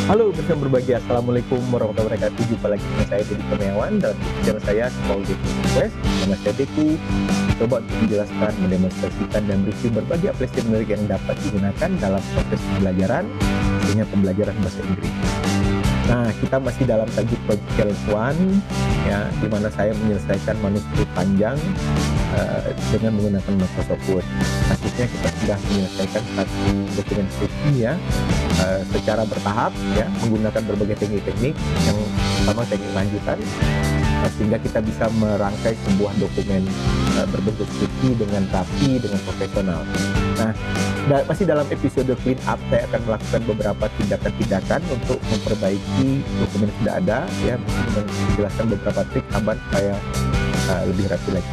Halo, bersama berbagi. Assalamualaikum warahmatullahi wabarakatuh. Jumpa lagi dengan saya Deddy Kurniawan dalam channel saya Small Business Request. Nama saya Deku. Coba untuk menjelaskan, mendemonstrasikan dan review berbagai aplikasi menarik yang dapat digunakan dalam proses pembelajaran, tentunya pembelajaran bahasa Inggris. Nah, kita masih dalam tajuk Project Challenge One, ya, di mana saya menyelesaikan manuskrip panjang dengan menggunakan Microsoft Word. Kasusnya kita sudah menyelesaikan satu dokumen skripsi ya, secara bertahap ya, menggunakan berbagai teknik-teknik. Yang pertama teknik lanjutan, sehingga kita bisa merangkai sebuah dokumen berbentuk skripsi dengan rapi, dengan profesional. Nah, masih dalam episode clean up, saya akan melakukan beberapa tindakan-tindakan untuk memperbaiki dokumen yang sudah ada ya, dengan menjelaskan beberapa trik tambahan supaya lebih rapi lagi.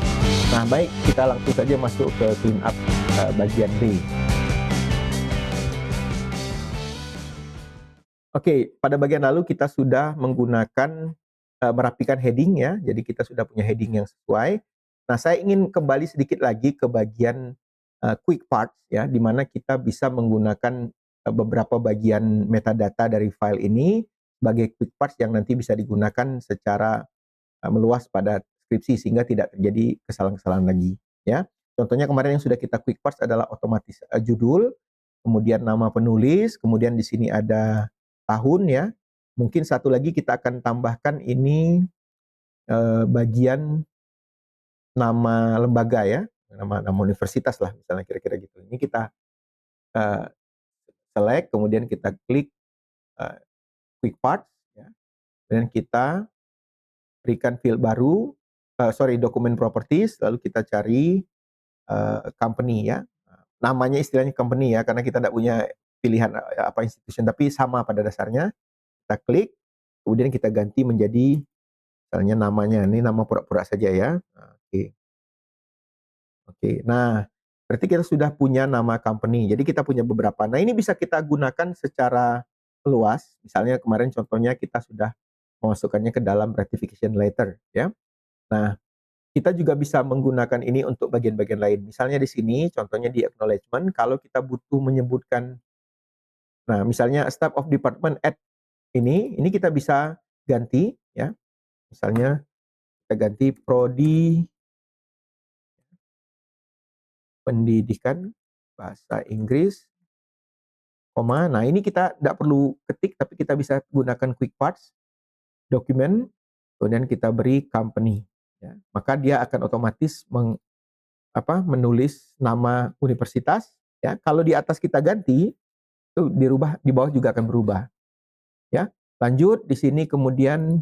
Nah, baik, kita langsung saja masuk ke clean up bagian B. Oke, pada bagian lalu kita sudah menggunakan merapikan heading ya, jadi kita sudah punya heading yang sesuai. Nah, saya ingin kembali sedikit lagi ke bagian quick parts ya, di mana kita bisa menggunakan beberapa bagian metadata dari file ini sebagai quick parts yang nanti bisa digunakan secara meluas pada skripsi sehingga tidak terjadi kesalahan-kesalahan lagi ya. Contohnya kemarin yang sudah kita quick parts adalah otomatis judul, kemudian nama penulis, kemudian di sini ada tahun ya. Mungkin satu lagi kita akan tambahkan ini bagian nama lembaga ya, nama universitas lah misalnya kira-kira gitu. Ini kita uh, select, kemudian kita klik uh, quick parts ya, dan kita berikan field baru, dokumen properties, lalu kita cari company ya. Namanya istilahnya company ya, karena kita tidak punya pilihan apa institution, tapi sama pada dasarnya. Kita klik, kemudian kita ganti menjadi misalnya namanya, ini nama pura-pura saja ya. Oke. Oke. Nah, berarti kita sudah punya nama company. Jadi kita punya beberapa. Nah, ini bisa kita gunakan secara luas. Misalnya kemarin contohnya kita sudah memasukkannya ke dalam ratification letter ya. Nah, kita juga bisa menggunakan ini untuk bagian-bagian lain. Misalnya di sini contohnya di acknowledgement, kalau kita butuh menyebutkan, nah misalnya staff of department at ini kita bisa ganti ya. Misalnya kita ganti prodi pendidikan bahasa Inggris, koma. Nah, ini kita tidak perlu ketik, tapi kita bisa gunakan quick parts, dokumen, kemudian kita beri company. Ya. Maka dia akan otomatis menulis nama universitas. Ya. Kalau di atas kita ganti, itu dirubah, di bawah juga akan berubah. Ya. Lanjut, di sini kemudian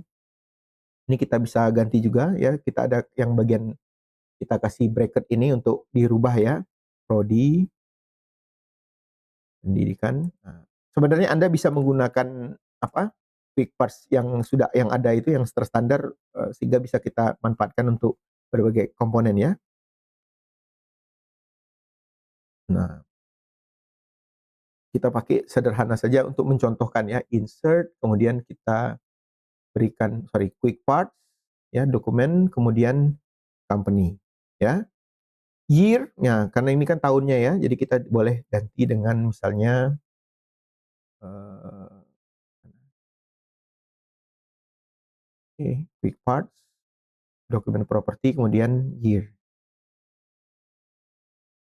ini kita bisa ganti juga. Ya. Kita ada yang bagian kita kasih bracket ini untuk dirubah ya. Prodi pendidikan. Nah, sebenarnya Anda bisa menggunakan quick parts yang ada itu yang terstandar sehingga bisa kita manfaatkan untuk berbagai komponen ya. Nah, kita pakai sederhana saja untuk mencontohkan ya, insert, kemudian kita berikan quick parts ya, dokumen, kemudian company ya. Year, ya karena ini kan tahunnya ya, jadi kita boleh ganti dengan misalnya quick parts, dokumen property, kemudian year.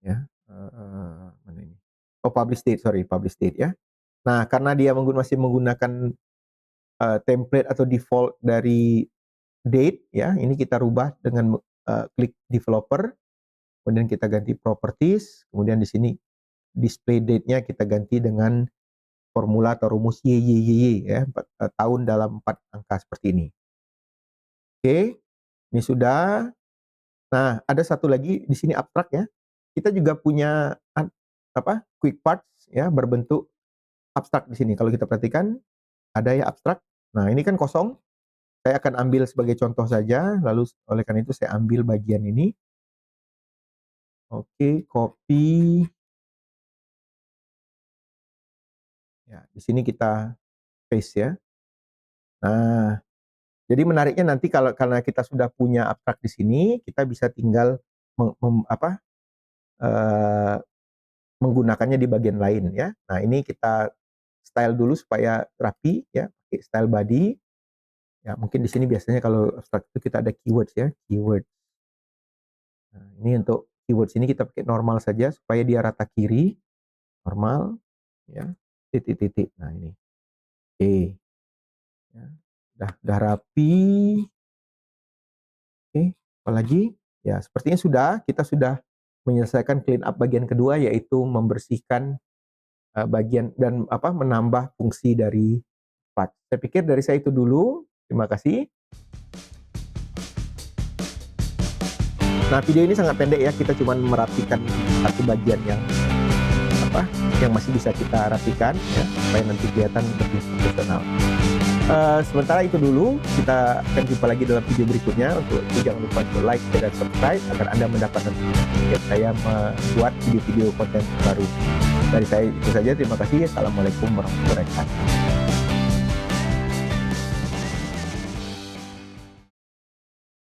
Ya, mana ini? Oh, publish date ya. Nah, karena dia masih menggunakan template atau default dari date ya, ini kita rubah dengan klik developer, kemudian kita ganti properties, kemudian di sini display date-nya kita ganti dengan formula atau rumus YYYY ya, tahun dalam 4 angka seperti ini. Oke, ini sudah. Nah, ada satu lagi di sini abstrak ya. Kita juga punya quick parts ya, berbentuk abstrak di sini. Kalau kita perhatikan ada ya abstrak. Nah, ini kan kosong. Saya akan ambil sebagai contoh saja, lalu oleh karena itu saya ambil bagian ini. Oke, copy. Ya, di sini kita paste ya. Nah, jadi menariknya nanti karena kita sudah punya abstrak di sini, kita bisa tinggal menggunakannya di bagian lain ya. Nah, ini kita style dulu supaya rapi ya, pakai style body. Ya, mungkin di sini biasanya kalau abstrak itu kita ada keywords ya, keyword. Nah, ini untuk keywords ini kita pakai normal saja supaya dia rata kiri, normal ya, titik-titik. Nah, ini. Oke. Ya, udah rapi. Oke, apalagi? Ya, sepertinya kita sudah menyelesaikan clean up bagian kedua, yaitu membersihkan bagian dan menambah fungsi dari part. Saya pikir dari saya itu dulu. Terima kasih. Nah, video ini sangat pendek ya, kita cuma merapikan satu bagian yang masih bisa kita rapikan ya, supaya nanti kelihatan lebih profesional. Sementara itu dulu, kita akan jumpa lagi dalam video berikutnya. Untuk itu jangan lupa untuk like, share, dan subscribe agar Anda mendapat notifikasi saya membuat video-video konten baru. Dari saya itu saja, terima kasih. Assalamualaikum warahmatullahi wabarakatuh.